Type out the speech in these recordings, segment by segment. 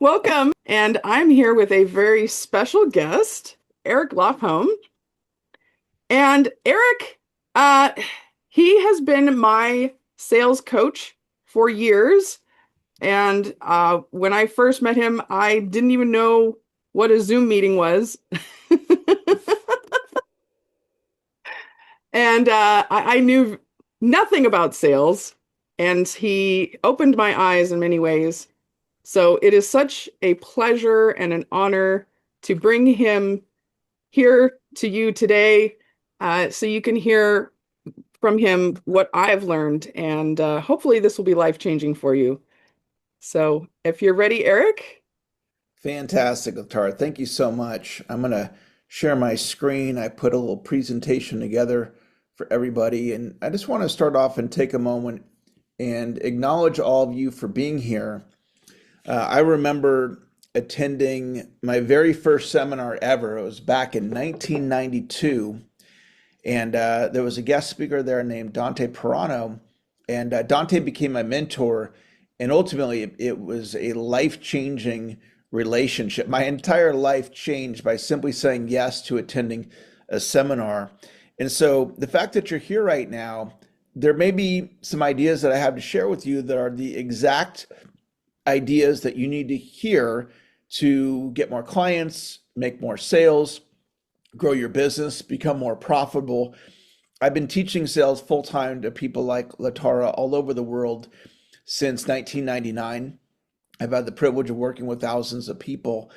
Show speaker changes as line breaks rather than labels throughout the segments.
Welcome. And I'm here with a very special guest, Eric Lofholm. And Eric, uh, he has been my sales coach for years. And when I first met him, I didn't even know what a Zoom meeting was. And I knew nothing about sales. And he opened my eyes in many ways. So it is such a pleasure and an honor to bring him here to you today, so you can hear from him what I've learned. And hopefully, this will be life-changing for you. So if you're ready, Eric.
Fantastic, Latara. Thank you so much. I'm going to share my screen. I put a little presentation together for everybody. And I just want to start off and take a moment and acknowledge all of you for being here. I remember attending my very first seminar ever. It was back in 1992. And there was a guest speaker there named Dante Pirano. And Dante became my mentor. And ultimately, it was a life-changing relationship. My entire life changed by simply saying yes to attending a seminar. And so the fact that you're here right now, there may be some ideas that I have to share with you that are the exact ideas that you need to hear to get more clients, make more sales, grow your business, become more profitable. I've been teaching sales full time to people like Latara all over the world since 1999. I've had the privilege of working with thousands of people,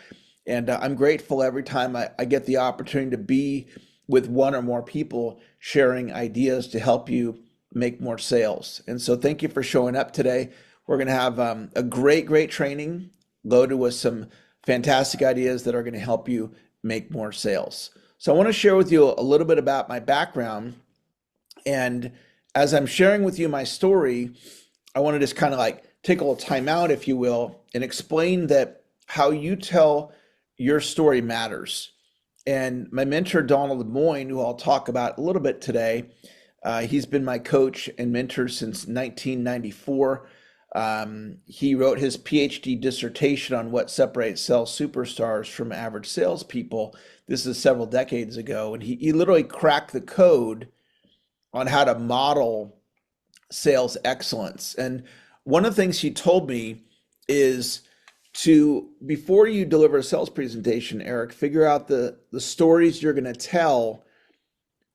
and I'm grateful every time I get the opportunity to be with one or more people sharing ideas to help you make more sales. And so thank you for showing up today. We're going to have a great training loaded with some fantastic ideas that are going to help you make more sales. So I want to share with you a little bit about my background. And as I'm sharing with you my story, I want to just kind of like take a little time out, if you will, and explain that how you tell your story matters. And my mentor, Donald Lemoyne, who I'll talk about a little bit today, he's been my coach and mentor since 1994. He wrote his PhD dissertation on what separates sales superstars from average salespeople. This is several decades ago. And he literally cracked the code on how to model sales excellence. And one of the things he told me is to, before you deliver a sales presentation, Eric, figure out the stories you're going to tell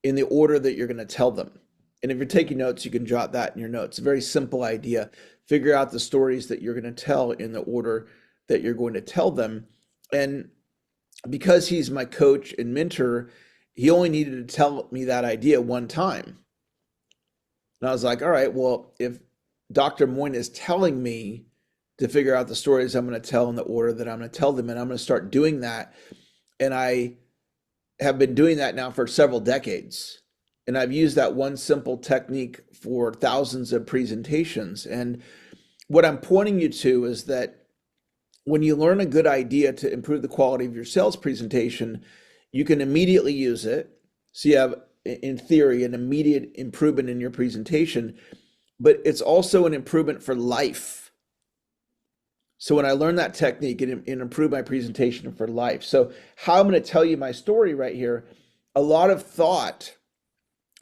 in the order that you're going to tell them. And if you're taking notes, you can jot that in your notes. A very simple idea. Figure out the stories that you're going to tell in the order that you're going to tell them. And because he's my coach and mentor, he only needed to tell me that idea one time. And I was like, all right, well, if Dr. Moyne is telling me to figure out the stories I'm going to tell in the order that I'm going to tell them, and I'm going to start doing that. And I have been doing that now for several decades. And I've used that one simple technique for thousands of presentations. And what I'm pointing you to is that when you learn a good idea to improve the quality of your sales presentation, you can immediately use it. So you have, in theory, an immediate improvement in your presentation, but it's also an improvement for life. So when I learned that technique, it improved my presentation for life. So how I'm going to tell you my story right here, a lot of thought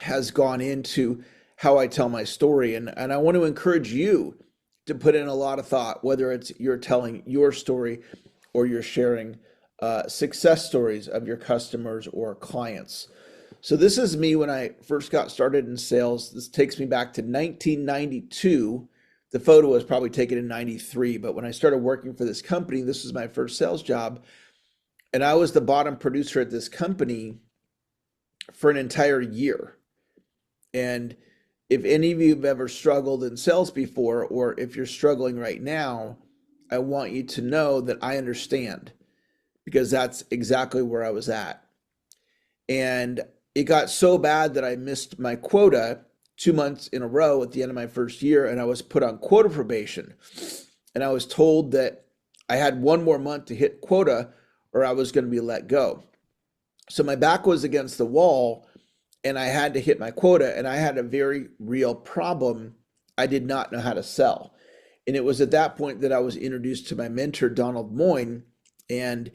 has gone into how I tell my story. And I want to encourage you to put in a lot of thought, whether it's you're telling your story or you're sharing success stories of your customers or clients. So this is me when I first got started in sales. This takes me back to 1992. The photo was probably taken in 93, but when I started working for this company, this was my first sales job. And I was the bottom producer at this company for an entire year. And if any of you have ever struggled in sales before, or if you're struggling right now, I want you to know that I understand, because that's exactly where I was at. And it got so bad that I missed my quota 2 months in a row at the end of my first year, and I was put on quota probation. And I was told that I had one more month to hit quota or I was going to be let go. So my back was against the wall and I had to hit my quota, and I had a very real problem. I did not know how to sell. And it was at that point that I was introduced to my mentor, Donald Moyne, and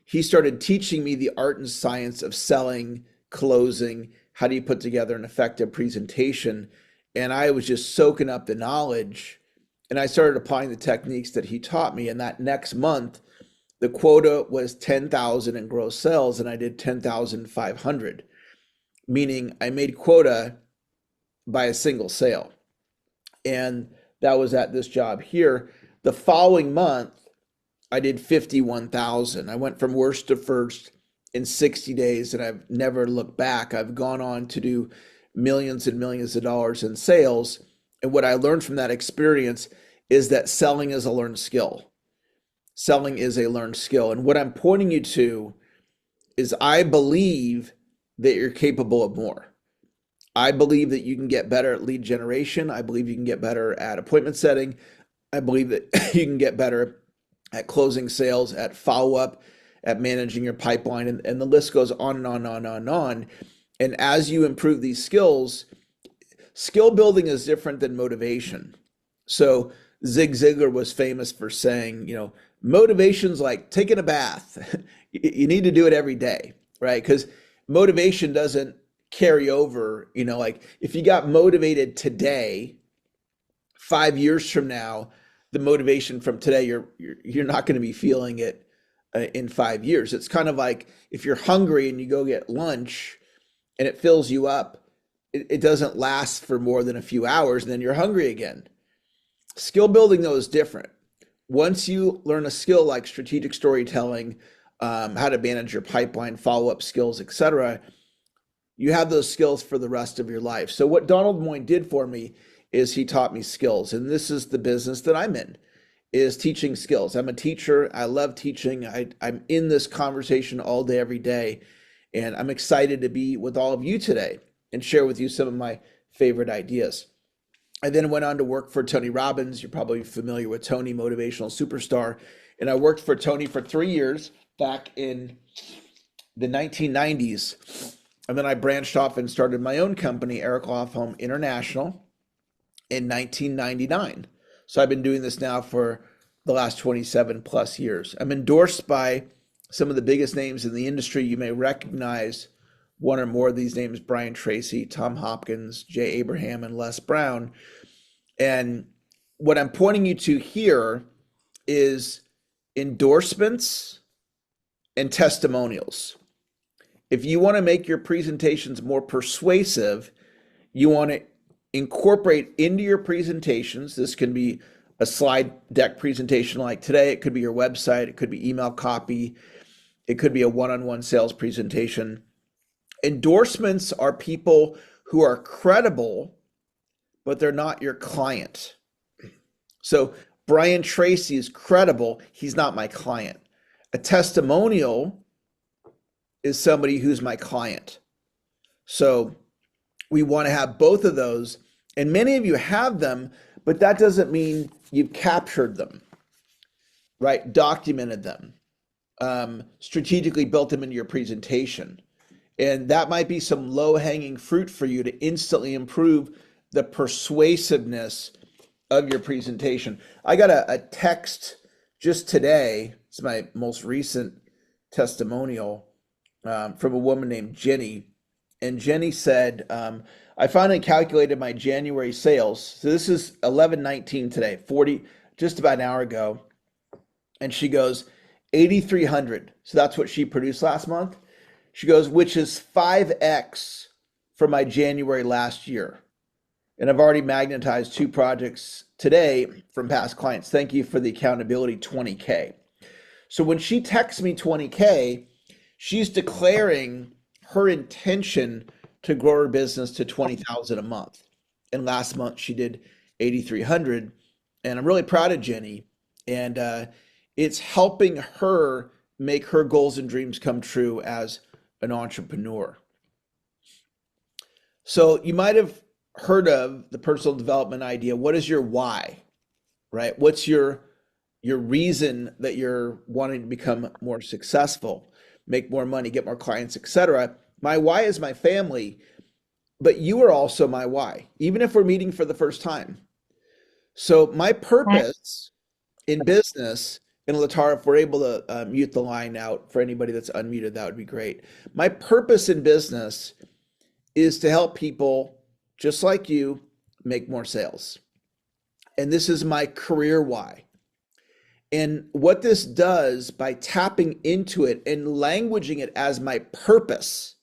he started teaching me the art and science of selling, closing, how do you put together an effective presentation. And I was just soaking up the knowledge, and I started applying the techniques that he taught me. And that next month, the quota was 10,000 in gross sales, and I did 10,500, meaning I made quota by a single sale. And that was at this job here. The following month, I did 51,000. I went from worst to first in 60 days, and I've never looked back. I've gone on to do millions and millions of dollars in sales. And what I learned from that experience is that selling is a learned skill. Selling is a learned skill. And what I'm pointing you to is I believe that you're capable of more. I believe that you can get better at lead generation. I believe you can get better at appointment setting. I believe that you can get better at closing sales, at follow-up, at managing your pipeline, and the list goes on and on and on and on. And as you improve these skills, skill building is different than motivation. So Zig Ziglar was famous for saying, motivation's like taking a bath. You need to do it every day, right? Because motivation doesn't carry over. Like if you got motivated today, 5 years from now, the motivation from today, you're not going to be feeling it in 5 years. It's kind of like if you're hungry and you go get lunch and it fills you up, it doesn't last for more than a few hours, and then you're hungry again. Skill building, though, is different. Once you learn a skill like strategic storytelling, how to manage your pipeline, follow-up skills, etc., you have those skills for the rest of your life. So what Donald Moyne did for me is he taught me skills. And this is the business that I'm in, is teaching skills. I'm a teacher. I love teaching. I'm in this conversation all day, every day. And I'm excited to be with all of you today and share with you some of my favorite ideas. I then went on to work for Tony Robbins. You're probably familiar with Tony, motivational superstar. And I worked for Tony for 3 years back in the 1990s. And then I branched off and started my own company, Eric Lofholm International, in 1999. So I've been doing this now for the last 27 plus years. I'm endorsed by some of the biggest names in the industry. You may recognize one or more of these names: Brian Tracy, Tom Hopkins, Jay Abraham, and Les Brown. And what I'm pointing you to here is endorsements and testimonials. If you want to make your presentations more persuasive, you want to incorporate into your presentations. This can be a slide deck presentation like today. It could be your website. It could be email copy. It could be a one-on-one sales presentation. Endorsements are people who are credible, but they're not your client. So Brian Tracy is credible. He's not my client. A testimonial is somebody who's my client. So we want to have both of those. And many of you have them, but that doesn't mean you've captured them, right? Documented them, strategically built them into your presentation. And that might be some low-hanging fruit for you to instantly improve the persuasiveness of your presentation. I got a text just today. It's my most recent testimonial from a woman named Jenny. And Jenny said, I finally calculated my January sales. So this is 11/19 today, just about an hour ago. And she goes, 8,300. So that's what she produced last month. She goes, which is 5x from my January last year. And I've already magnetized 2 projects today from past clients. Thank you for the accountability, 20K. So when she texts me 20K, she's declaring her intention to grow her business to 20,000 a month. And last month she did 8,300. And I'm really proud of Jenny. And it's helping her make her goals and dreams come true as an entrepreneur. So you might have heard of the personal development idea. What is your why, right? What's your reason that you're wanting to become more successful, make more money, get more clients, etc.? My why is my family, but you are also my why, even if we're meeting for the first time. So my
Right.
purpose in business, and Latar, if we're able to mute the line out for anybody that's unmuted, that would be great. My purpose in business is to help people just like you make more sales. And this is my career why. And what this does by tapping into it and languaging it as my purpose,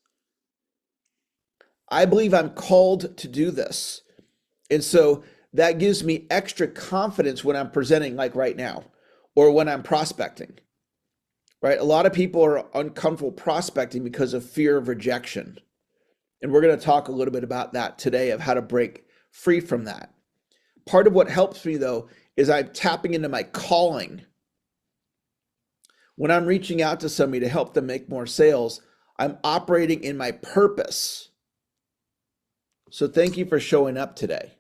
I believe I'm called to do this. And so that gives me extra confidence when I'm presenting, like right now, or when I'm prospecting, right? A lot of people are uncomfortable prospecting because of fear of rejection. And we're going to talk a little bit about that today, of how to break free from that. Part of what helps me, though, is I'm tapping into my calling. When I'm reaching out to somebody to help them make more sales, I'm operating in my purpose. So thank you for showing up today.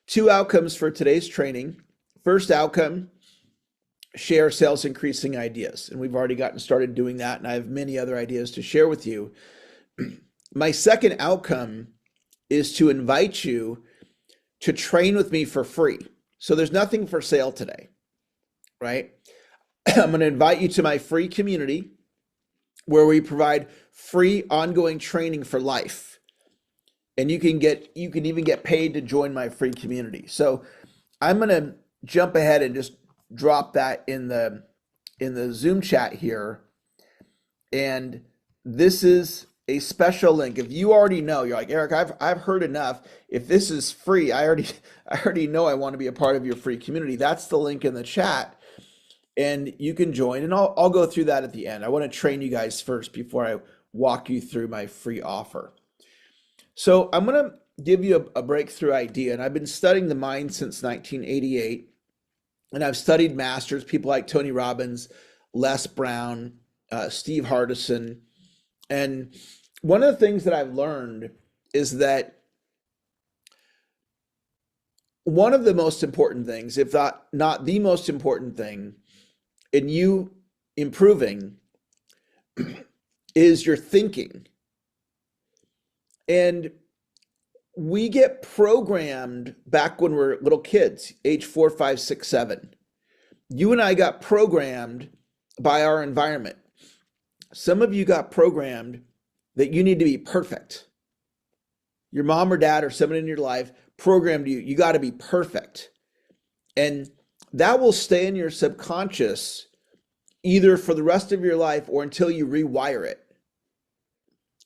2 outcomes for today's training. First outcome, share sales increasing ideas. And we've already gotten started doing that, and I have many other ideas to share with you. My second outcome is to invite you to train with me for free. So there's nothing for sale today, right? I'm going to invite you to my free community where we provide free ongoing training for life. And you can even get paid to join my free community. So I'm going to jump ahead and just drop that in the Zoom chat here. And this is a special link. If you already know, you're like, Eric, I've heard enough. If this is free, I already know I want to be a part of your free community. That's the link in the chat, and you can join. And I'll go through that at the end. I want to train you guys first before I walk you through my free offer. So I'm going to give you a breakthrough idea, and I've been studying the mind since 1988, and I've studied masters, people like Tony Robbins, Les Brown, Steve Hardison. And one of the things that I've learned is that one of the most important things, if not the most important thing in you improving, is your thinking. And we get programmed back when we're little kids, age 4, 5, 6, 7. You and I got programmed by our environment. Some of you got programmed that you need to be perfect. Your mom or dad or someone in your life programmed you, you got to be perfect. And that will stay in your subconscious either for the rest of your life or until you rewire it.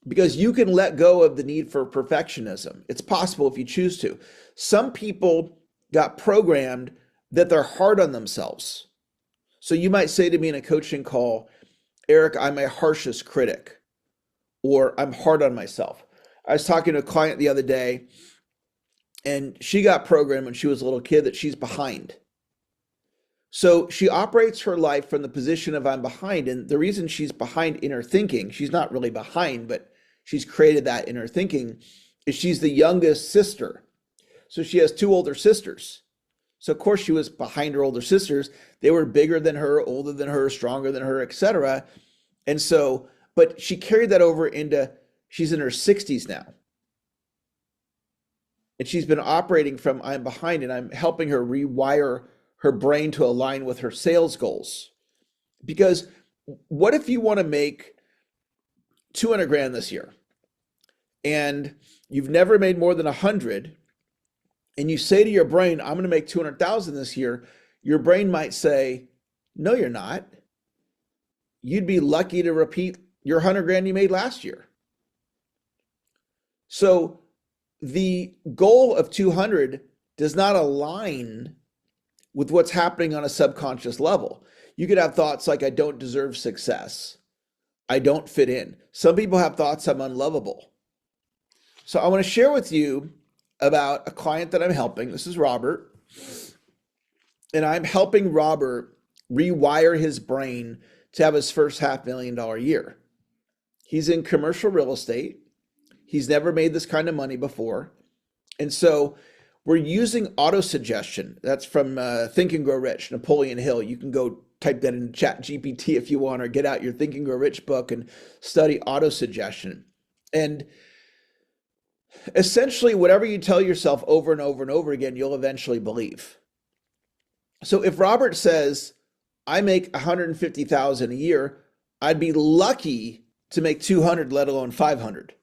Because you can let go of the need for perfectionism. It's possible if you choose to. Some people got programmed that they're hard on themselves. So you might say to me in a coaching call, Eric, I'm my harshest critic, or I'm hard on myself. I was talking to a client the other day, and she got programmed when she was a little kid that she's behind. So she operates her life from the position of I'm behind. And the reason she's behind in her thinking, she's not really behind, but she's created that in her thinking, is she's the youngest sister. So she has 2 older sisters. So of course she was behind her older sisters. They were bigger than her, older than her, stronger than her, etc. And so, but she carried that over into, she's in her 60s now. And she's been operating from I'm behind, and I'm helping her rewire her brain to align with her sales goals. Because what if you want to make 200 grand this year and you've never made more than 100, and you say to your brain, I'm going to make 200,000 this year, your brain might say, no, you're not. You'd be lucky to repeat your 100 grand you made last year. So the goal of 200 does not align with what's happening on a subconscious level. You could have thoughts like, I don't deserve success. I don't fit in. Some people have thoughts I'm unlovable. So I want to share with you about a client that I'm helping. This is Robert. And I'm helping Robert rewire his brain to have his first $500,000 year. He's in commercial real estate. He's never made this kind of money before. And so we're using autosuggestion. That's from Think and Grow Rich, Napoleon Hill. You can go type that in Chat GPT if you want, or get out your Think and Grow Rich book and study autosuggestion. And Essentially, whatever you tell yourself over and over and over again, you'll eventually believe. So if Robert says, I make 150,000 a year, I'd be lucky to make 200, let alone 500,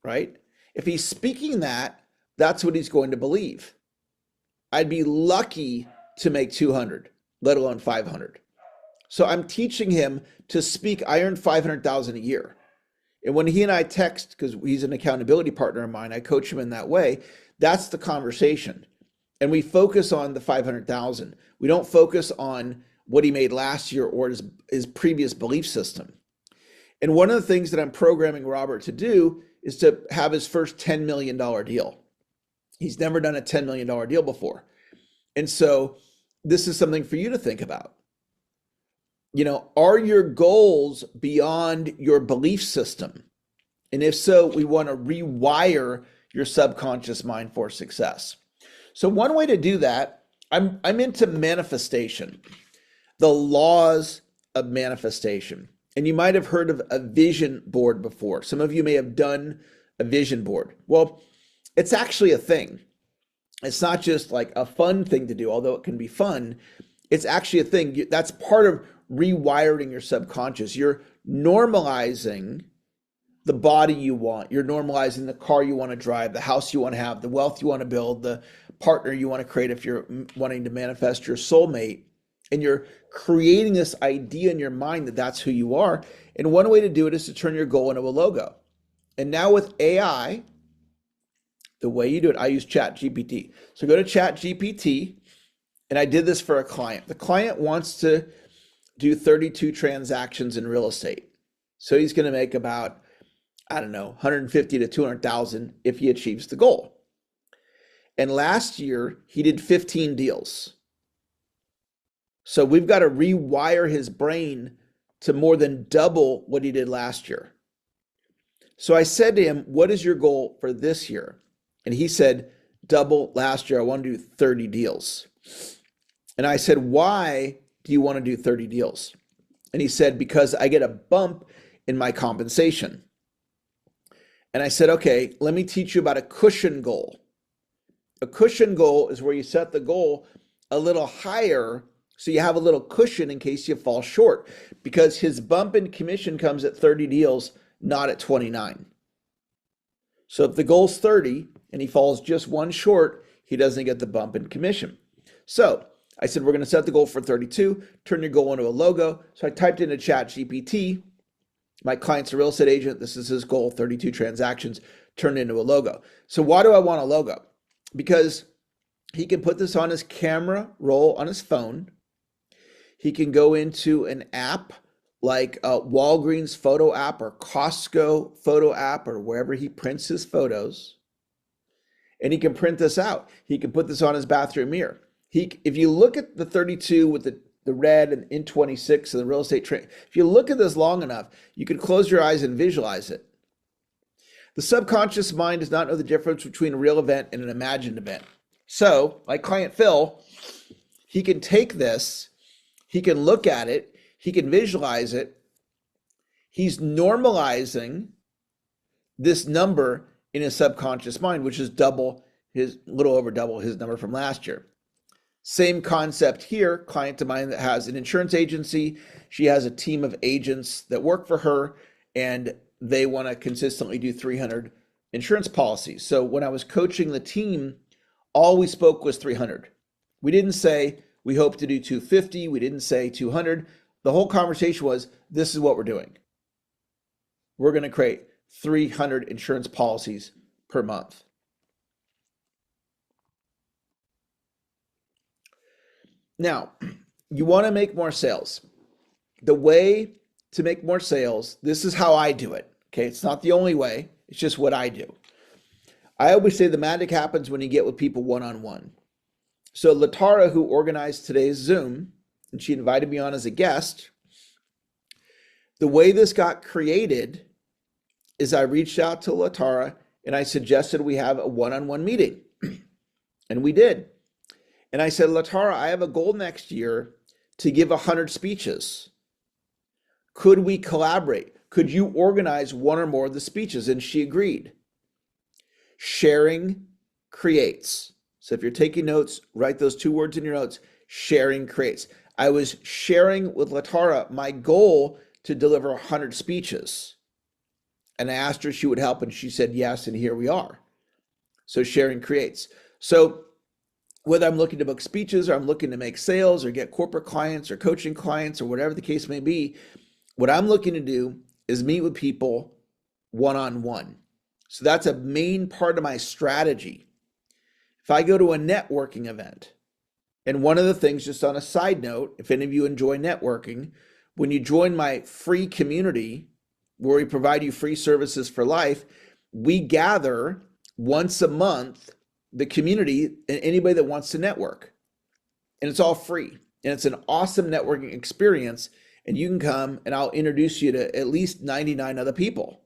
right? If he's speaking that, that's what he's going to believe. I'd be lucky to make 200, let alone 500. So I'm teaching him to speak, I earn 500,000 a year. And when he and I text, because he's an accountability partner of mine, I coach him in that way. That's the conversation. And we focus on the 500,000. We don't focus on what he made last year or his previous belief system. And one of the things that I'm programming Robert to do is to have his first $10 million deal. He's never done a $10 million deal before. And so this is something for you to think about. Are your goals beyond your belief system? And if so, we want to rewire your subconscious mind for success. So one way to do that, I'm into manifestation, the laws of manifestation. And you might have heard of a vision board before. Some of you may have done a vision board. Well, it's actually a thing. It's not just like a fun thing to do, although it can be fun. It's actually a thing. That's part of rewiring your subconscious. You're normalizing the body you want. You're normalizing the car you want to drive, the house you want to have, the wealth you want to build, the partner you want to create if you're wanting to manifest your soulmate. And you're creating this idea in your mind that that's who you are. And one way to do it is to turn your goal into a logo. And now with AI, the way you do it, I use ChatGPT. So go to ChatGPT, and I did this for a client. The client wants to do 32 transactions in real estate. So he's going to make about, 150 to 200,000 if he achieves the goal. And last year he did 15 deals. So we've got to rewire his brain to more than double what he did last year. So I said to him, what is your goal for this year? And he said, double last year. I want to do 30 deals. And I said, why do you want to do 30 deals? And he said, because I get a bump in my compensation. And I said, okay, let me teach you about a cushion goal. A cushion goal is where you set the goal a little higher so you have a little cushion in case you fall short, because his bump in commission comes at 30 deals, not at 29. So if the goal's 30 and he falls just one short, he doesn't get the bump in commission. So I said, we're going to set the goal for 32, turn your goal into a logo. So I typed into ChatGPT, my client's a real estate agent. This is his goal, 32 transactions, turned into a logo. So why do I want a logo? Because he can put this on his camera roll on his phone. He can go into an app like a Walgreens photo app or Costco photo app or wherever he prints his photos. And he can print this out. He can put this on his bathroom mirror. If you look at the 32 with the red and in 26 and the real estate trade, if you look at this long enough, you can close your eyes and visualize it. The subconscious mind does not know the difference between a real event and an imagined event. So, like client Phil, he can take this, he can look at it, he can visualize it. He's normalizing this number in his subconscious mind, which is little over double his number from last year. Same concept here, client of mine that has an insurance agency. She has a team of agents that work for her, and they want to consistently do 300 insurance policies. So when I was coaching the team, all we spoke was 300. We didn't say we hope to do 250. We didn't say 200. The whole conversation was, this is what we're doing. We're going to create 300 insurance policies per month. Now, you want to make more sales. The way to make more sales, this is how I do it. Okay, it's not the only way. It's just what I do. I always say the magic happens when you get with people one-on-one. So Latara, who organized today's Zoom, and she invited me on as a guest, the way this got created is I reached out to Latara and I suggested we have a one-on-one meeting. And we did. And I said, Latara, I have a goal next year to give 100 speeches. Could we collaborate? Could you organize one or more of the speeches? And she agreed. Sharing creates. So if you're taking notes, write those two words in your notes. Sharing creates. I was sharing with Latara my goal to deliver 100 speeches. And I asked her if she would help, and she said yes, and here we are. So sharing creates. So whether I'm looking to book speeches or I'm looking to make sales or get corporate clients or coaching clients or whatever the case may be, what I'm looking to do is meet with people one-on-one. So that's a main part of my strategy. If I go to a networking event, and one of the things, just on a side note, if any of you enjoy networking, when you join my free community where we provide you free services for life, we gather once a month the community and anybody that wants to network. And it's all free. And it's an awesome networking experience. And you can come and I'll introduce you to at least 99 other people.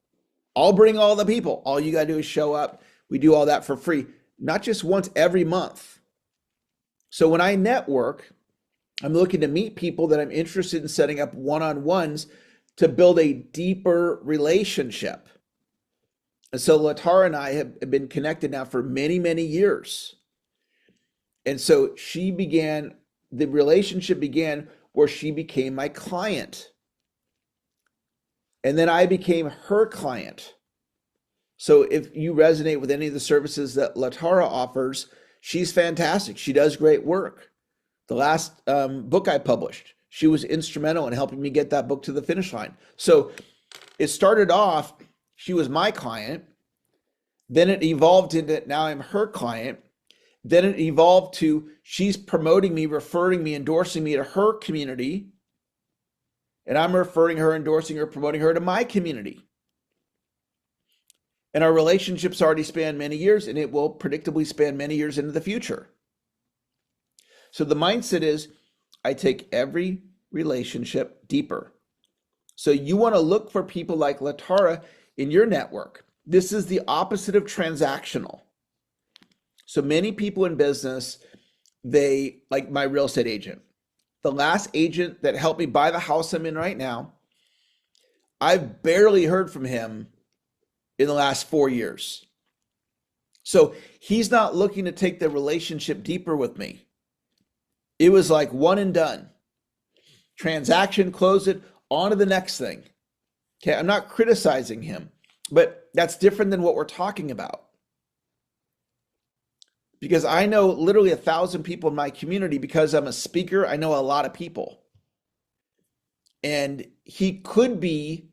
I'll bring all the people. All you got to do is show up. We do all that for free, not just once, every month. So when I network, I'm looking to meet people that I'm interested in setting up one-on-ones to build a deeper relationship. And so Latara and I have been connected now for many, many years. And so the relationship began where she became my client. And then I became her client. So if you resonate with any of the services that Latara offers, she's fantastic. She does great work. The last book I published, she was instrumental in helping me get that book to the finish line. So it started off, she was my client. Then it evolved into now I'm her client. Then it evolved to she's promoting me, referring me, endorsing me to her community. And I'm referring her, endorsing her, promoting her to my community. And our relationship's already spanned many years, and it will predictably span many years into the future. So the mindset is, I take every relationship deeper. So you want to look for people like Latara in your network. This is the opposite of transactional. So many people in business, they, like my real estate agent, the last agent that helped me buy the house I'm in right now, I've barely heard from him in the last 4 years. So he's not looking to take the relationship deeper with me. It was like one and done. Transaction, close it, on to the next thing. Okay, I'm not criticizing him, but that's different than what we're talking about. Because I know literally 1,000 people in my community. Because I'm a speaker, I know a lot of people. And he could be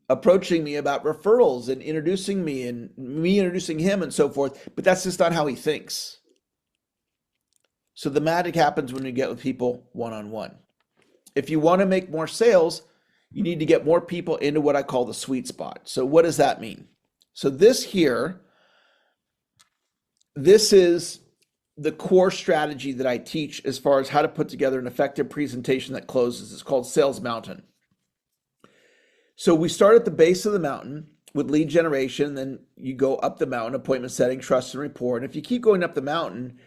approaching me about referrals and introducing me and me introducing him and so forth, but that's just not how he thinks. So the magic happens when you get with people one-on-one. If you want to make more sales, you need to get more people into what I call the sweet spot. So what does that mean? So this is the core strategy that I teach as far as how to put together an effective presentation that closes. It's called Sales Mountain. So we start at the base of the mountain with lead generation, then you go up the mountain, appointment setting, trust and rapport. And if you keep going up the mountain,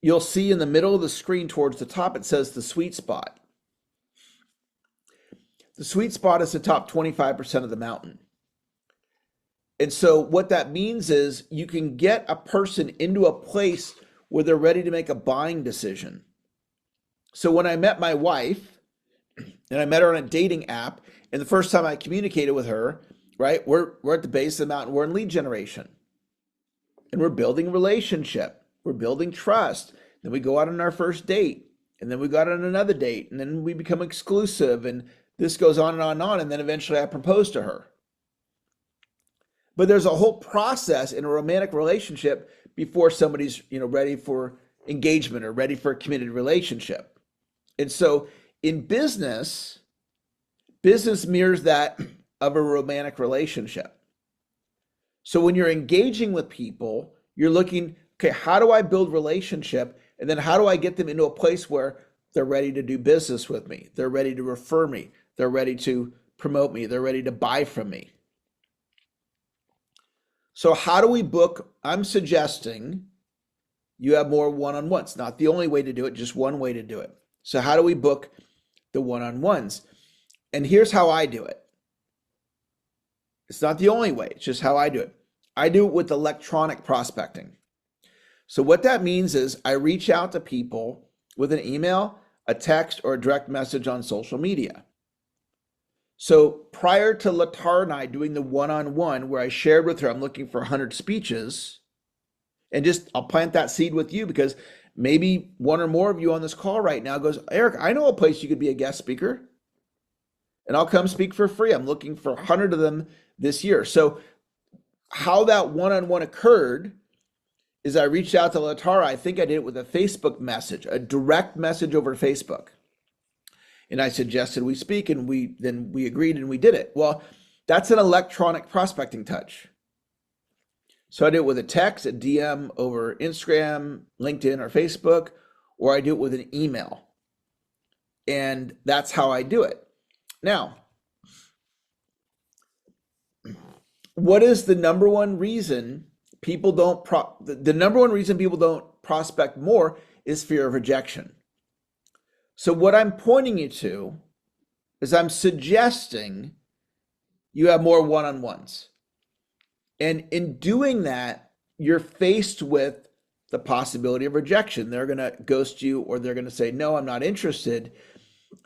you'll see in the middle of the screen towards the top, it says the sweet spot. The sweet spot is the top 25% of the mountain. And so what that means is you can get a person into a place where they're ready to make a buying decision. So when I met my wife, and I met her on a dating app, and the first time I communicated with her, right, we're at the base of the mountain, we're in lead generation. And we're building a relationship. We're building trust. Then we go out on our first date. And then we go out on another date. And then we become exclusive. And this goes on and on and on. And then eventually I propose to her. But there's a whole process in a romantic relationship before somebody's, ready for engagement or ready for a committed relationship. And so in business mirrors that of a romantic relationship. So when you're engaging with people, you're looking, okay, how do I build relationship? And then how do I get them into a place where they're ready to do business with me? They're ready to refer me. They're ready to promote me. They're ready to buy from me. So how do we book? I'm suggesting you have more one-on-ones. Not the only way to do it, just one way to do it. So how do we book the one-on-ones? And here's how I do it. It's not the only way. It's just how I do it. I do it with electronic prospecting. So what that means is I reach out to people with an email, a text, or a direct message on social media. So prior to Latar and I doing the one-on-one where I shared with her, I'm looking for 100 speeches, and just I'll plant that seed with you because maybe one or more of you on this call right now goes, Eric, I know a place you could be a guest speaker and I'll come speak for free. I'm looking for 100 of them this year. So how that one-on-one occurred is I reached out to Latara. I think I did it with a Facebook message, a direct message over Facebook. And I suggested we speak, and we agreed and we did it. Well, that's an electronic prospecting touch. So I do it with a text, a DM over Instagram, LinkedIn, or Facebook, or I do it with an email. And that's how I do it. Now, what is the number one reason people don't the number one reason people don't prospect more is fear of rejection. So what I'm pointing you to is I'm suggesting you have more one-on-ones. And in doing that, you're faced with the possibility of rejection. They're going to ghost you, or they're going to say, no, I'm not interested.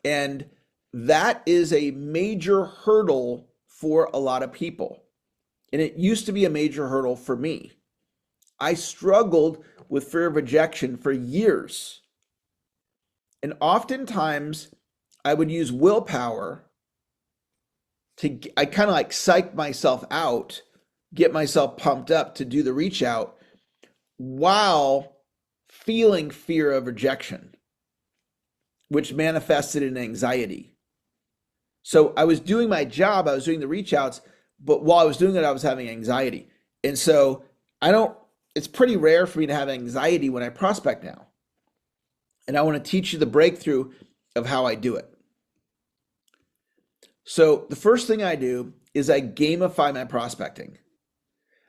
And that is a major hurdle for a lot of people. And it used to be a major hurdle for me. I struggled with fear of rejection for years. And oftentimes I would use willpower I kind of like psych myself out, get myself pumped up to do the reach out while feeling fear of rejection, which manifested in anxiety. So I was doing my job, I was doing the reach outs, but while I was doing it, I was having anxiety. And so it's pretty rare for me to have anxiety when I prospect now. And I want to teach you the breakthrough of how I do it. So the first thing I do is I gamify my prospecting.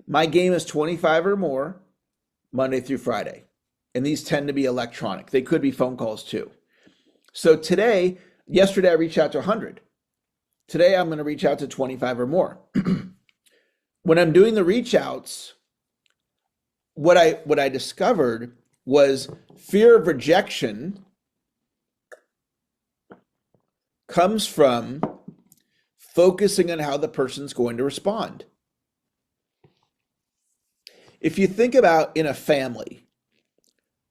My game is 25 or more, Monday through Friday. And these tend to be electronic. They could be phone calls too. So yesterday I reached out to 100. Today I'm going to reach out to 25 or more. When I'm doing the reach outs, what I discovered was fear of rejection comes from focusing on how the person's going to respond. If you think about in a family,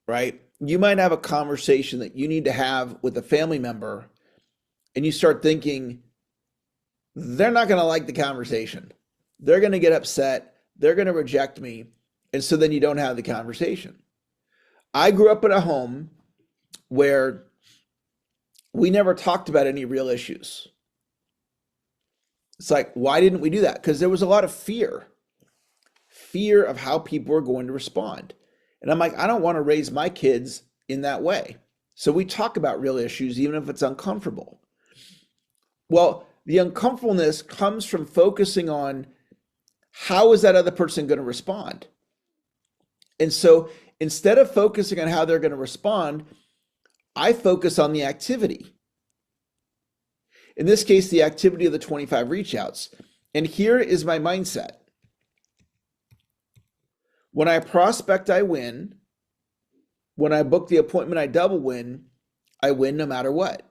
right, you might have a conversation that you need to have with a family member, and you start thinking, they're not going to like the conversation. They're going to get upset. They're going to reject me. And so then you don't have the conversation. I grew up in a home where we never talked about any real issues. It's like, why didn't we do that? Because there was a lot of fear of how people were going to respond. And I'm like, I don't want to raise my kids in that way. So we talk about real issues, even if it's uncomfortable. Well, the uncomfortableness comes from focusing on how is that other person going to respond? And so instead of focusing on how they're going to respond, I focus on the activity. In this case, the activity of the 25 reach outs. And here is my mindset. When I prospect, I win. When I book the appointment, I double win. I win no matter what.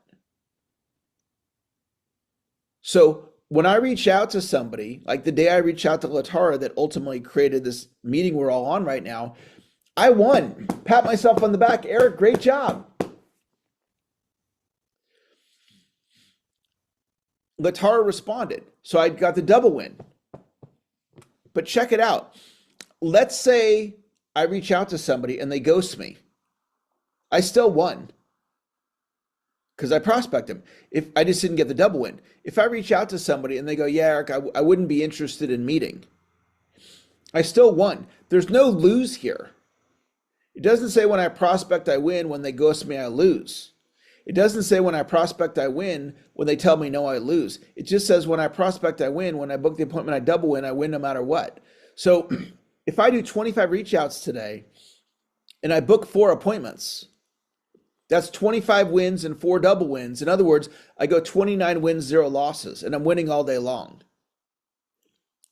So when I reach out to somebody, like the day I reached out to Latara that ultimately created this meeting we're all on right now, I won. Pat myself on the back. Eric, great job. Latara responded. So I got the double win. But check it out. Let's say I reach out to somebody and they ghost me. I still won because I prospect them. If I just didn't get the double win. If I reach out to somebody and they go, yeah, Eric, I wouldn't be interested in meeting, I still won. There's no lose here. It doesn't say when I prospect, I win. When they ghost me, I lose. It doesn't say when I prospect, I win. When they tell me no, I lose. It just says when I prospect, I win. When I book the appointment, I double win. I win no matter what. So if I do 25 reach outs today and I book 4 appointments, that's 25 wins and 4 double wins. In other words, I go 29 wins, 0 losses, and I'm winning all day long.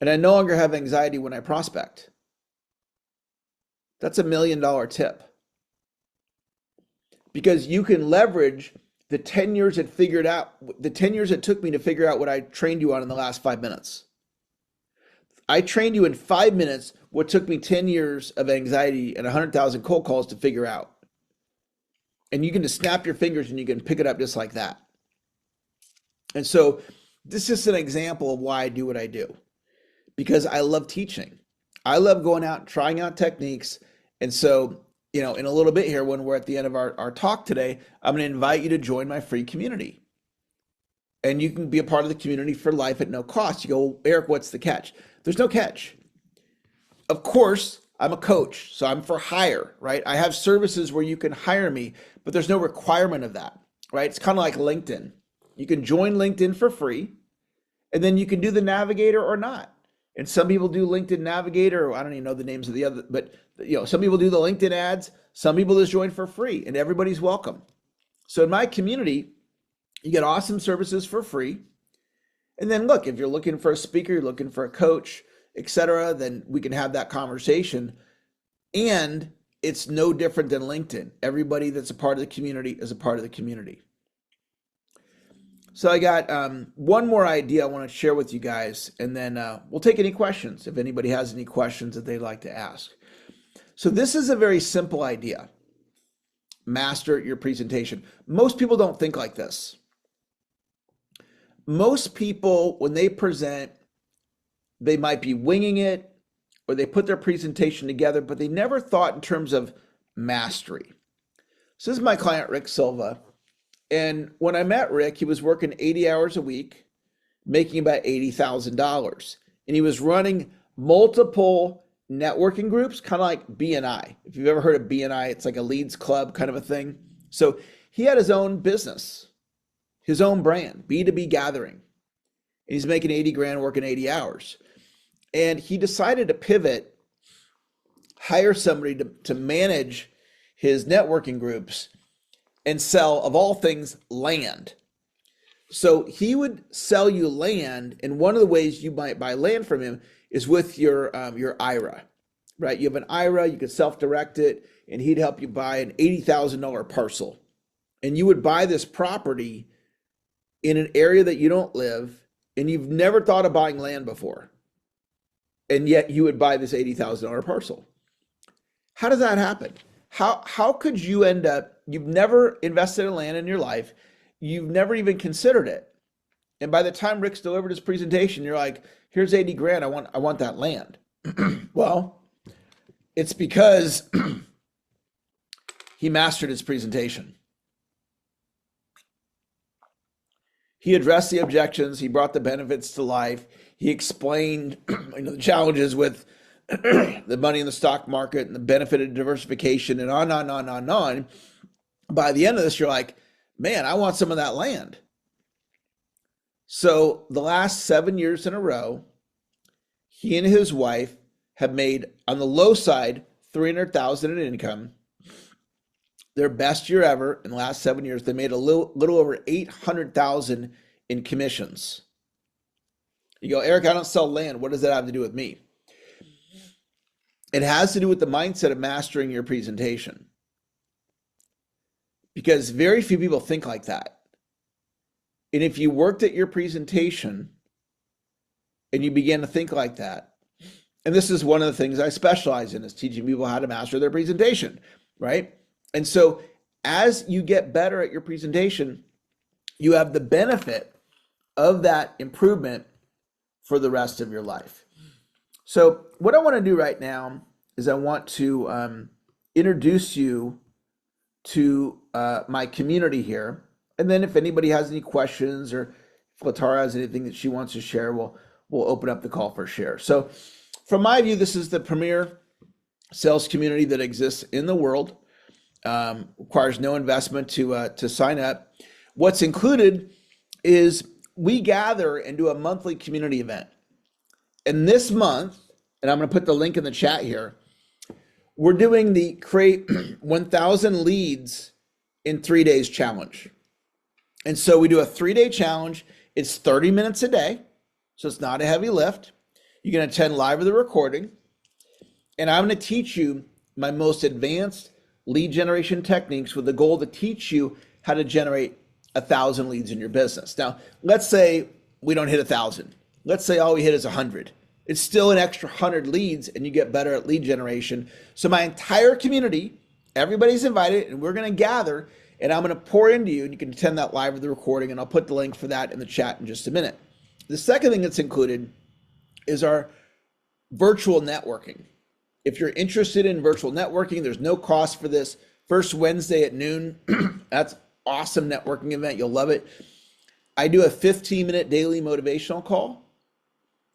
And I no longer have anxiety when I prospect. That's $1 million tip because you can leverage the 10 years it took me to figure out what I trained you on in the last 5 minutes. I trained you in 5 minutes what took me 10 years of anxiety and 100,000 cold calls to figure out. And you can just snap your fingers and you can pick it up just like that. And so this is an example of why I do what I do, because I love teaching. I love going out and trying out techniques. And so, in a little bit here, when we're at the end of our talk today, I'm going to invite you to join my free community. And you can be a part of the community for life at no cost. You go, well, Eric, what's the catch? There's no catch. Of course, I'm a coach, so I'm for hire, right? I have services where you can hire me, but there's no requirement of that, right? It's kind of like LinkedIn. You can join LinkedIn for free, and then you can do the Navigator or not. And some people do LinkedIn Navigator, or I don't even know the names of the other, but some people do the LinkedIn ads. Some people just join for free, and everybody's welcome. So in my community, you get awesome services for free. And then look, if you're looking for a speaker, you're looking for a coach, etc., then we can have that conversation. And it's no different than LinkedIn. Everybody that's a part of the community is a part of the community. So I got one more idea I want to share with you guys, and then we'll take any questions if anybody has any questions that they'd like to ask. So this is a very simple idea. Master your presentation. Most people don't think like this. Most people, when they present, they might be winging it, or they put their presentation together, but they never thought in terms of mastery. So this is my client, Rick Silva. And when I met Rick, he was working 80 hours a week, making about $80,000. And he was running multiple networking groups, kind of like BNI. If you've ever heard of BNI, it's like a leads club kind of a thing. So he had his own business, his own brand, B2B gathering. And he's making 80 grand working 80 hours. And he decided to pivot, hire somebody to manage his networking groups and sell, of all things, land. So he would sell you land, and one of the ways you might buy land from him is with your IRA, right? You have an IRA, you could self-direct it, and he'd help you buy an $80,000 parcel. And you would buy this property in an area that you don't live, and you've never thought of buying land before. And yet you would buy this $80,000 parcel. How does that happen? How could you end up, you've never invested in land in your life, you've never even considered it. And by the time Rick's delivered his presentation, you're like, here's 80 grand, I want that land. Well, it's because he mastered his presentation. He addressed the objections, he brought the benefits to life, he explained the challenges with the money in the stock market and the benefit of diversification and on. By the end of this, you're like, man, I want some of that land. So the last 7 years in a row, he and his wife have made, on the low side, $300,000 in income. Their best year ever in the last 7 years. They made a little over $800,000 in commissions. You go, Eric, I don't sell land. What does that have to do with me? It has to do with the mindset of mastering your presentation. Because very few people think like that. And if you worked at your presentation and you began to think like that, and this is one of the things I specialize in, is teaching people how to master their presentation, right? And so as you get better at your presentation, you have the benefit of that improvement for the rest of your life. So what I want to do right now is I want to introduce you to my community here. And then if anybody has any questions, or if Latara has anything that she wants to share, we'll open up the call for share. So from my view, this is the premier sales community that exists in the world. Requires no investment to sign up. What's included is we gather and do a monthly community event. And this month, and I'm going to put the link in the chat here, we're doing the Create 1,000 Leads in 3 Days challenge. And so we do a 3-day challenge. It's 30 minutes a day, so it's not a heavy lift. You can attend live or the recording, and I'm going to teach you my most advanced lead generation techniques with the goal to teach you how to generate 1,000 leads in your business. Now, let's say we don't hit 1,000. Let's say all we hit is 100. It's still an extra 100 leads and you get better at lead generation. So my entire community, everybody's invited and we're going to gather and I'm going to pour into you and you can attend that live or the recording and I'll put the link for that in the chat in just a minute. The second thing that's included is our virtual networking. If you're interested in virtual networking, there's no cost for this. First Wednesday at noon, that's awesome networking event. You'll love it. I do a 15-minute daily motivational call,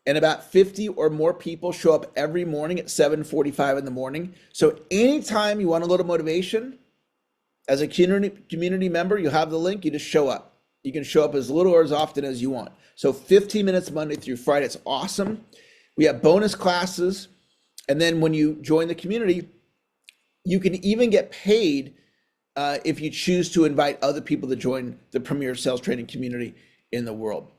and about 50 or more people show up every morning at 7:45 in the morning. So anytime you want a little motivation, as a community member, you have the link, you just show up. You can show up as little or as often as you want. So 15 minutes Monday through Friday, it's awesome. We have bonus classes. And then when you join the community, you can even get paid if you choose to invite other people to join the premier sales training community in the world.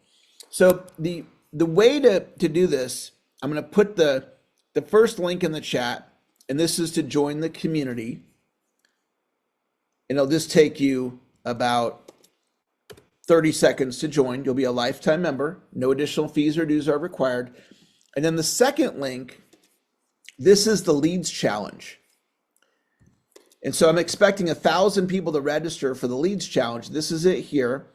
So the way to do this, I'm going to put the first link in the chat, and this is to join the community. And it'll just take you about 30 seconds to join. You'll be a lifetime member. No additional fees or dues are required. And then the second link, this is the leads challenge. And so I'm expecting 1,000 people to register for the leads challenge. This is it here.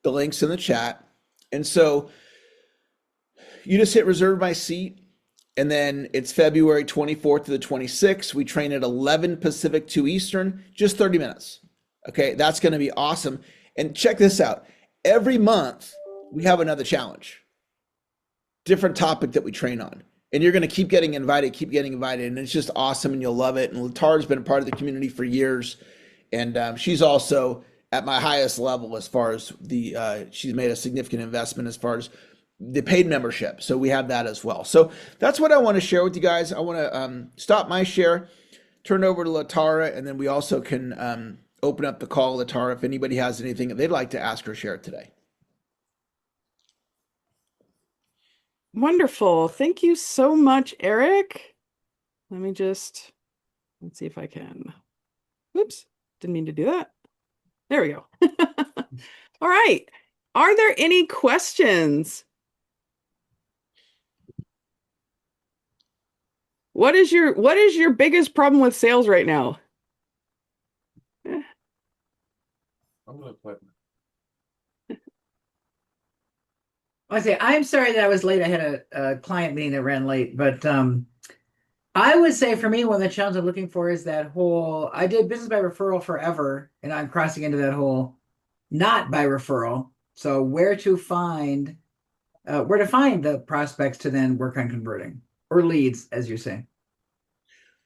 The link's in the chat. And so you just hit reserve my seat. And then it's February 24th to the 26th. We train at 11 Pacific, 2 Eastern, just 30 minutes. Okay, that's going to be awesome. And check this out. Every month, we have another challenge, different topic that we train on. And you're going to keep getting invited, and it's just awesome, and you'll love it. And Latara's been a part of the community for years, and she's also at my highest level as far as she's made a significant investment as far as the paid membership. So we have that as well. So that's what I want to share with you guys. I want to stop my share, turn it over to Latara, and then we also can open up the call, Latara, if anybody has anything that they'd like to ask or share today.
Wonderful. Thank you so much, Eric. Let's see if I can. Oops, didn't mean to do that. There we go. All right. Are there any questions? What is your biggest problem with sales right now?
I'm gonna play.
I say, I'm sorry that I was late. I had a client meeting that ran late, but I would say for me, one of the challenges I'm looking for is that whole, I did business by referral forever, and I'm crossing into that whole not by referral. So where to find the prospects to then work on converting, or leads, as you say.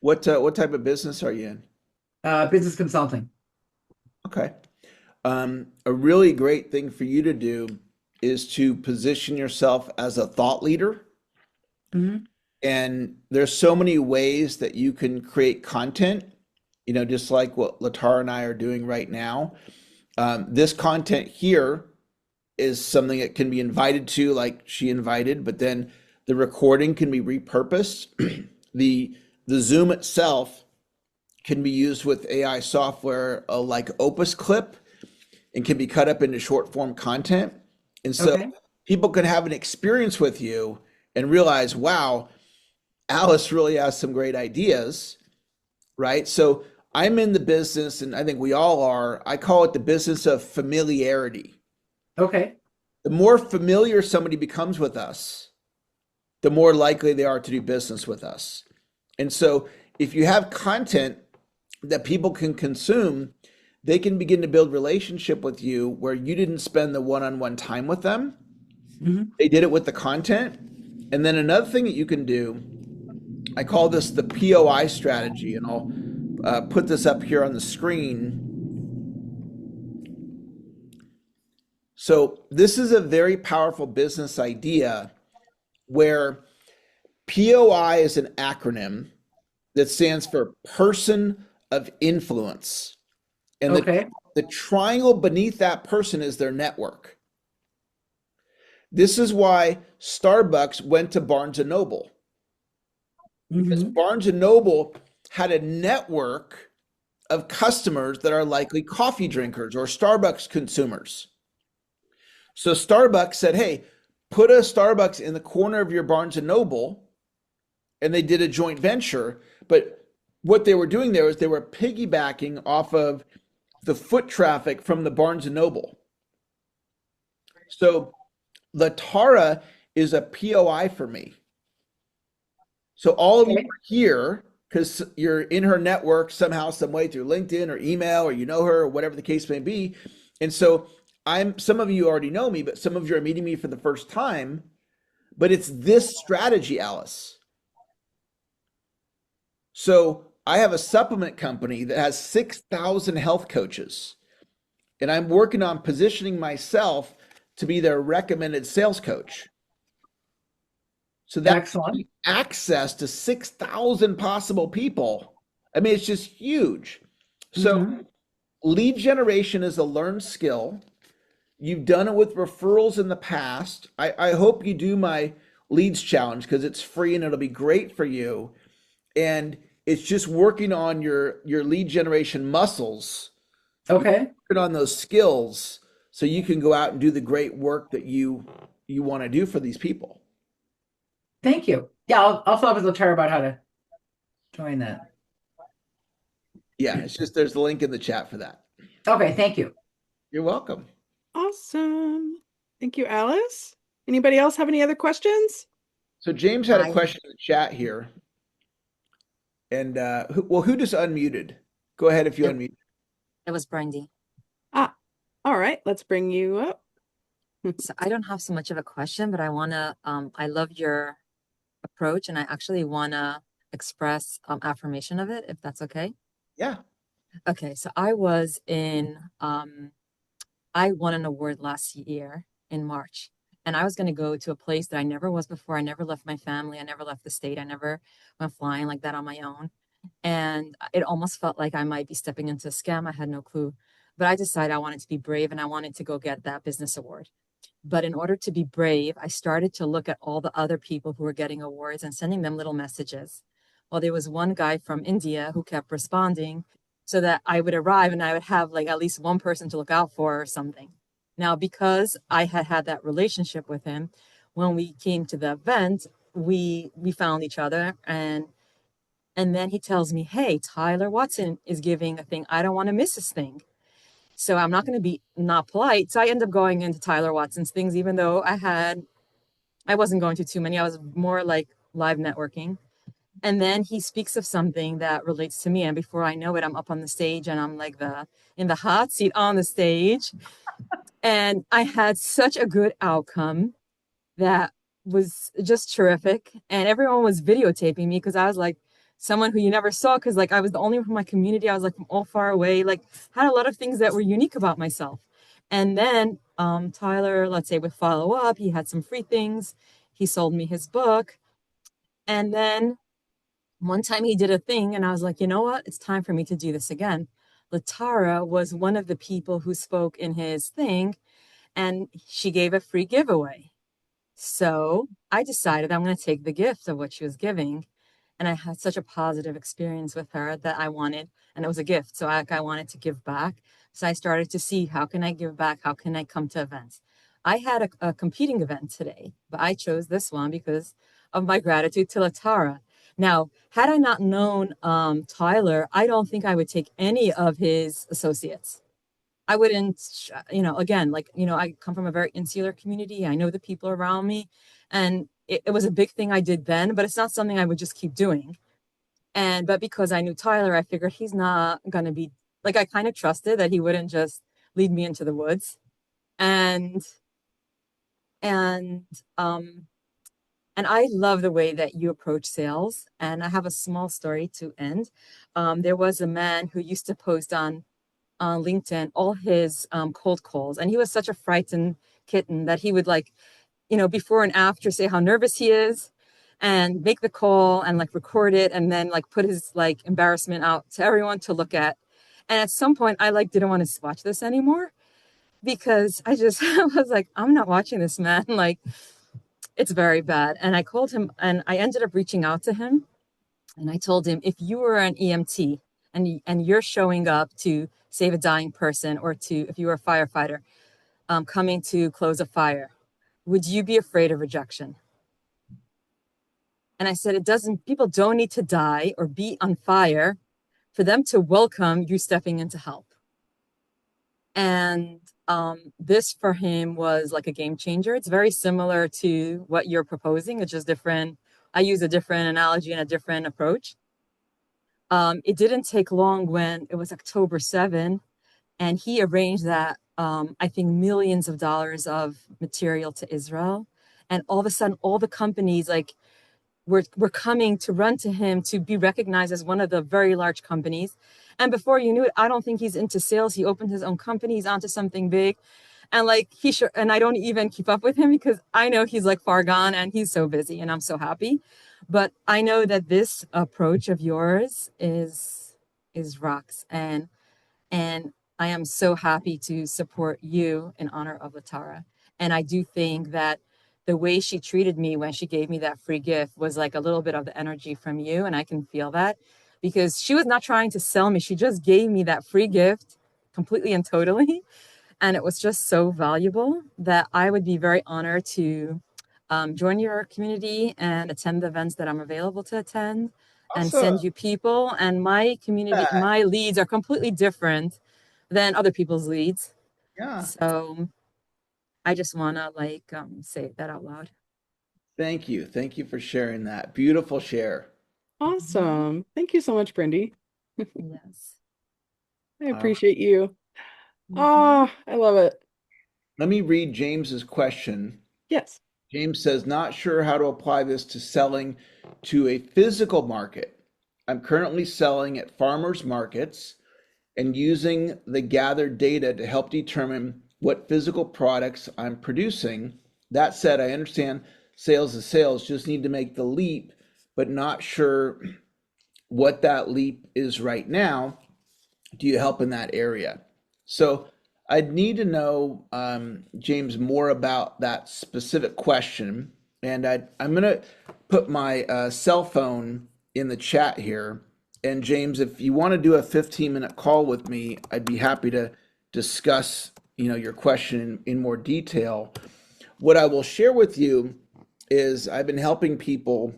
What type of business are you in?
Business consulting.
Okay. A really great thing for you to do is to position yourself as a thought leader.
Mm-hmm.
And there's so many ways that you can create content, just like what Latara and I are doing right now. This content here is something that can be invited to, like she invited, but then the recording can be repurposed. The Zoom itself can be used with AI software like Opus Clip and can be cut up into short form content. And so people can have an experience with you and realize, wow, Alice really has some great ideas, right? So I'm in the business, and I think we all are, I call it the business of familiarity.
Okay.
The more familiar somebody becomes with us, the more likely they are to do business with us. And so if you have content that people can consume, they can begin to build relationship with you where you didn't spend the one-on-one time with them. Mm-hmm. They did it with the content. And then another thing that you can do, I call this the POI strategy, and I'll put this up here on the screen. So this is a very powerful business idea where POI is an acronym that stands for person of influence. And the triangle beneath that person is their network. This is why Starbucks went to Barnes and Noble, because
Hmm.
Barnes and Noble had a network of customers that are likely coffee drinkers or Starbucks consumers. So Starbucks said, "Hey, put a Starbucks in the corner of your Barnes and Noble," and they did a joint venture. But what they were doing there is they were piggybacking off of the foot traffic from the Barnes and Noble. So Latara is a POI for me. So all of you
Okay.
are here because you're in her network somehow, some way through LinkedIn or email, or you know her, or whatever the case may be. And so some of you already know me, but some of you are meeting me for the first time. But it's this strategy, Alice. So I have a supplement company that has 6,000 health coaches, and I'm working on positioning myself to be their recommended sales coach. So that
Excellent.
access to 6,000 possible people. I mean, it's just huge. So
Hmm.
lead generation is a learned skill. You've done it with referrals in the past. I hope you do my leads challenge because it's free and it'll be great for you. And it's just working on your lead generation muscles,
Okay.
working on those skills so you can go out and do the great work that you want to do for these people.
Thank you. Yeah, I'll follow up with Latara about how to join that.
Yeah, it's just there's the link in the chat for that.
Okay, thank you.
You're welcome.
Awesome. Thank you, Alice. Anybody else have any other questions?
So James had a
Hi,
question in the chat here, and who just unmuted? Go ahead if you
it,
unmute.
it was Brandy.
Ah, all right. Let's bring you up.
So I don't have so much of a question, but I love your approach and I actually wanna express affirmation of it, if that's okay.
Yeah.
Okay, so I won an award last year in March, and I was gonna go to a place that I never was before. I never left my family, I never left the state, I never went flying like that on my own. And it almost felt like I might be stepping into a scam. I had no clue. But I decided I wanted to be brave and I wanted to go get that business award. But in order to be brave, I started to look at all the other people who were getting awards and sending them little messages. Well, there was one guy from India who kept responding so that I would arrive and I would have like at least one person to look out for or something. Now, because I had had that relationship with him, when we came to the event, we found each other and then he tells me, "Hey, Tyler Watson is giving a thing. I don't want to miss this thing." So I'm not going to be not polite. So I end up going into Tyler Watson's things, even though I wasn't going to too many. I was more like live networking. And then he speaks of something that relates to me. And before I know it, I'm up on the stage and I'm like in the hot seat on the stage. And I had such a good outcome that was just terrific. And everyone was videotaping me because I was like someone who you never saw because like I was the only one from my community. I was like from all far away, like had a lot of things that were unique about myself. And then Tyler, let's say with follow up, he had some free things. He sold me his book. And then one time he did a thing and I was like, you know what? It's time for me to do this again. Latara was one of the people who spoke in his thing and she gave a free giveaway. So I decided I'm going to take the gift of what she was giving. And I had such a positive experience with her that I wanted, and it was a gift. So I wanted to give back. So I started to see how can I give back? How can I come to events? I had a competing event today, but I chose this one because of my gratitude to Latara. Now, had I not known Tyler, I don't think I would take any of his associates. I wouldn't, again, like, I come from a very insular community. I know the people around me. And it was a big thing I did then, but it's not something I would just keep doing. But because I knew Tyler, I figured he's not going to be like, I kind of trusted that he wouldn't just lead me into the woods. And, and, um, and I love the way that you approach sales. And I have a small story to end. There was a man who used to post on LinkedIn all his cold calls. And he was such a frightened kitten that he would like, before and after say how nervous he is and make the call and like record it and then like put his like embarrassment out to everyone to look at. And at some point I like didn't want to watch this anymore. because I just was like, I'm not watching this, man. Like, it's very bad. And I called him and I ended up reaching out to him and I told him, if you were an EMT and you're showing up to save a dying person, or to, if you were a firefighter, coming to close a fire, would you be afraid of rejection? And I said, it doesn't, people don't need to die or be on fire for them to welcome you stepping in to help. And this for him was like a game changer. It's very similar to what you're proposing. It's just different. I use a different analogy and a different approach. It didn't take long when it was October 7, and he arranged that, I think, millions of dollars of material to Israel. And all of a sudden, all the companies like were coming to run to him to be recognized as one of the very large companies. And before you knew it, I don't think he's into sales. He opened his own company. He's onto something big. And like and I don't even keep up with him because I know he's like far gone and he's so busy and I'm so happy. But I know that this approach of yours is rocks. And I am so happy to support you in honor of Latara. And I do think that the way she treated me when she gave me that free gift was like a little bit of the energy from you. And I can feel that because she was not trying to sell me. She just gave me that free gift completely and totally. And it was just so valuable that I would be very honored to join your community and attend the events that I'm available to attend and
Awesome.
send you people. And my community,
Yeah.
my leads are completely different than other people's leads.
Yeah.
So I just want to like say that out loud.
Thank you. Thank you for sharing that. Beautiful share.
Awesome. Thank you so much, Brindy.
Yes.
I
All right.
appreciate you.
Mhm.
Ah, I love it.
Let me read James's question.
Yes.
James says, not sure how to apply this to selling to a physical market. I'm currently selling at farmers markets and using the gathered data to help determine what physical products I'm producing. That said, I understand sales is sales, just need to make the leap, but not sure what that leap is right now. Do you help in that area? So I'd need to know, James, more about that specific question. And I'm going to put my cell phone in the chat here. And James, if you want to do a 15-minute call with me, I'd be happy to discuss, your question in more detail. What I will share with you is I've been helping people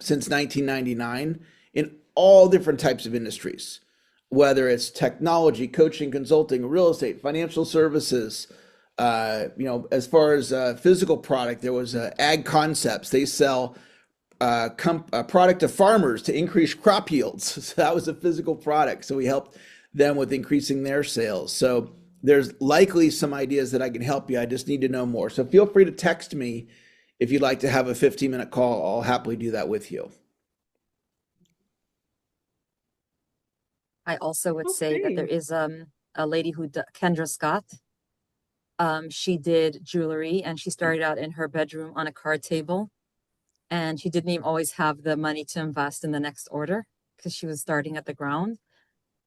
since 1999 in all different types of industries, whether it's technology, coaching, consulting, real estate, financial services. As far as physical product, there was Ag Concepts. They sell a product to farmers to increase crop yields. So that was a physical product. So we helped them with increasing their sales. So there's likely some ideas that I can help you. I just need to know more. So feel free to text me if you'd like to have a 15-minute call. I'll happily do that with you.
I also would say that there
Okay.
is a lady Kendra Scott. She did jewelry and she started out in her bedroom on a card table. And she didn't even always have the money to invest in the next order because she was starting at the ground.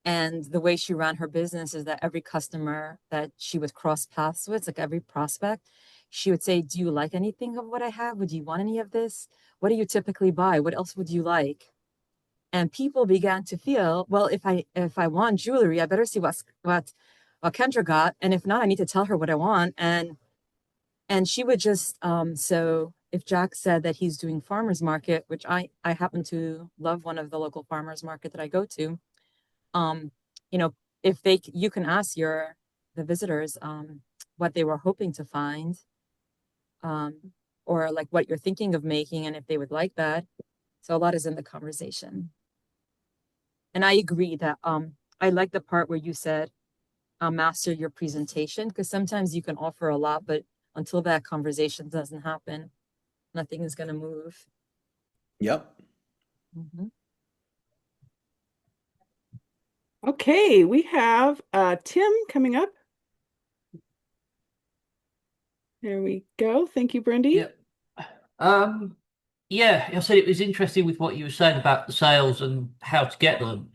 And the way she ran her business is that every customer that she would cross paths with, like every prospect, she would say, do you like anything of what I have? Would you want any of this? What do you typically buy? What else would you like? And people began to feel, well, if I want jewelry, I better see what Kendra got. And if not, I need to tell her what I want. And she would just so if Jack said that he's doing farmers market, which I happen to love one of the local farmers market that I go to, um you know if they you can ask the visitors what they were hoping to find, um or like what you're thinking of making and if they would like that. So a lot is in the conversation. And I agree that I like the part where you said master your presentation, because sometimes you can offer a lot, but until that conversation doesn't happen, nothing is going to move.
Yep.
Mhm.
Okay, we have Tim coming up. There we go. Thank you, Brindy.
Yep. Um, yeah, I said it was interesting with what you were saying about the sales and how to get them.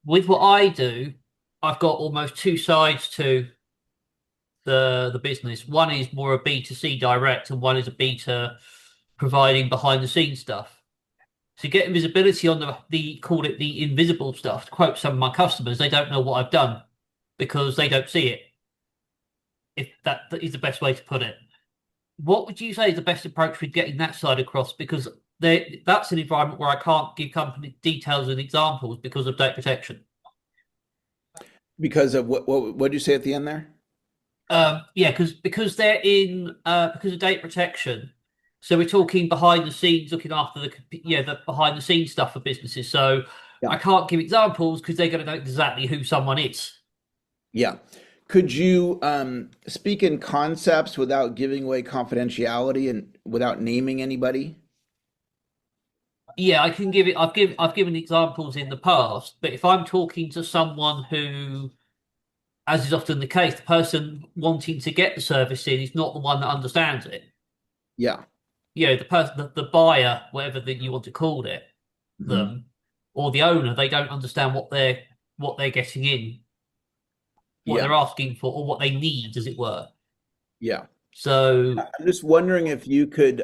With what I do, I've got almost two sides to the business. One is more a B2C direct, and one is a beta providing behind the scenes stuff. So getting visibility on the call it the invisible stuff. To quote some of my customers, they don't know what I've done because they don't see it. If that is the best way to put it. What would you say is the best approach with getting that side across? Because that's an environment where I can't give company details and examples because of data protection.
Because of what did you say at the end there?
Yeah, because they're in because of data protection. So we're talking behind the scenes, looking after the behind the scenes stuff for businesses. So
Yeah.
I can't give examples because they're going to know exactly who someone is.
Yeah. Could you speak in concepts without giving away confidentiality and without naming anybody?
Yeah, I can give it. I've given examples in the past, but if I'm talking to someone who, as is often the case, the person wanting to get the service in is not the one that understands it.
Yeah.
The person, the buyer, whatever that you want to call it,
Mhm.
them, or the owner, they don't understand what they're getting in, what
Yeah.
they're asking for, or what they need, as it were.
Yeah.
So,
I'm just wondering if you could,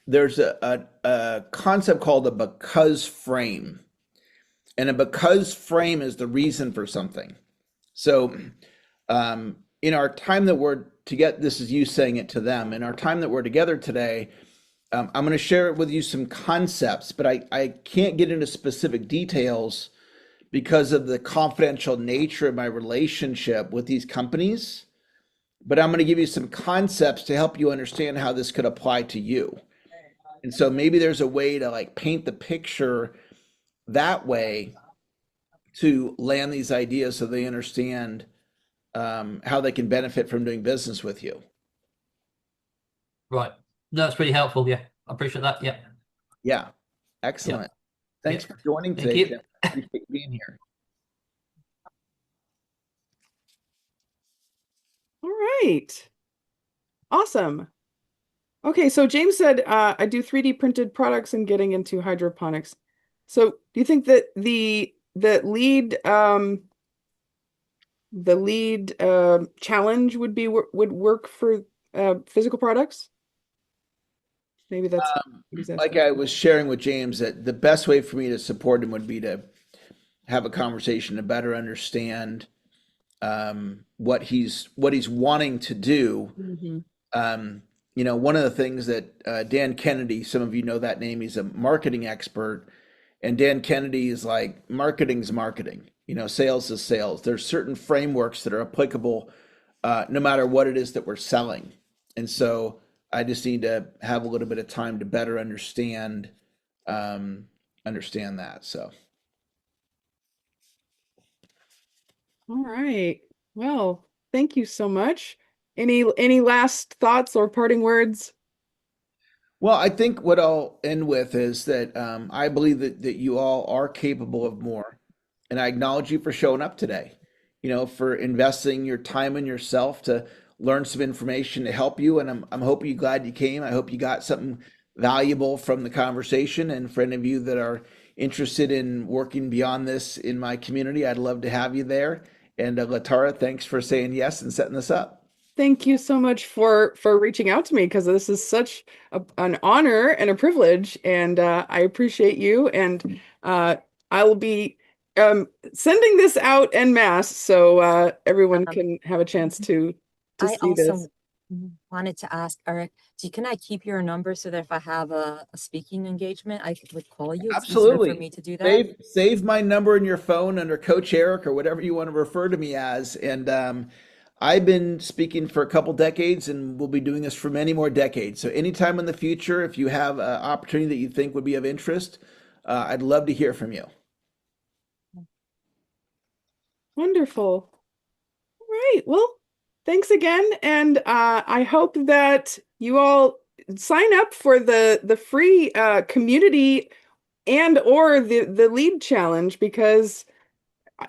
there's a concept called a because frame. And a because frame is the reason for something. So, in our time that we're together, this is you saying it to them. In our time that we're together today, I'm going to share with you some concepts, but I can't get into specific details because of the confidential nature of my relationship with these companies. But I'm going to give you some concepts to help you understand how this could apply to you. And so maybe there's a way to like paint the picture that way to land these ideas so they understand how they can benefit from doing business with you.
right. No, that's pretty helpful. Yeah, I appreciate that. Yeah,
Yeah,
yeah,
excellent.
yeah.
Thanks for joining
Thank
today,
you.
Tim. Appreciate you being here.
All right. Awesome. Okay, so James said I do 3D printed products and getting into hydroponics. So do you think that the lead challenge would work for physical products? Maybe that's not what he's
Like
asking.
I was sharing with James, that the best way for me to support him would be to have a conversation to better understand what he's wanting to do.
Hmm.
One of the things that Dan Kennedy, some of you know that name, he's a marketing expert, and Dan Kennedy is like, marketing's marketing. Sales is sales. There's certain frameworks that are applicable no matter what it is that we're selling. And so I just need to have a little bit of time to better um, understand that. So
All right. Well, thank you so much. Any last thoughts or parting words?
well, I think what I'll end with is that I believe that you all are capable of more. And I acknowledge you for showing up today, for investing your time in yourself to learn some information to help you. And I'm hoping you glad you came. I hope you got something valuable from the conversation. And for any of you that are interested in working beyond this in my community, I'd love to have you there. And Latara, thanks for saying yes and setting this up.
Thank you so much for reaching out to me because this is such an honor and a privilege, and I appreciate you. And I will be sending this out en masse so everyone
Um,
can have a chance to
I
see this.
also wanted to ask Eric, can I keep your number so that if I have a speaking engagement, I would call you? It's easier for
Absolutely.
me to do that.
Save my number in your phone under Coach Eric or whatever you want to refer to me as. And I've been speaking for a couple decades and we'll be doing this for many more decades. So anytime in the future, if you have an opportunity that you think would be of interest, I'd love to hear from you.
Wonderful. All right. Well, thanks again, and I hope that you all sign up for the free community and or the lead challenge because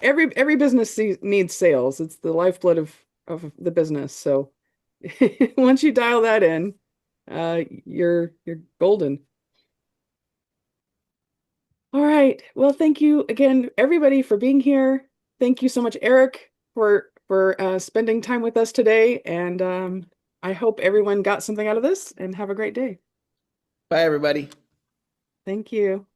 every business needs sales. It's the lifeblood of the business. So once you dial that in, you're golden. All right. Well, thank you again, everybody, for being here. Thank you so much, Eric, for for spending time with us today. And I hope everyone got something out of this and have a great day.
Bye, everybody.
Thank you.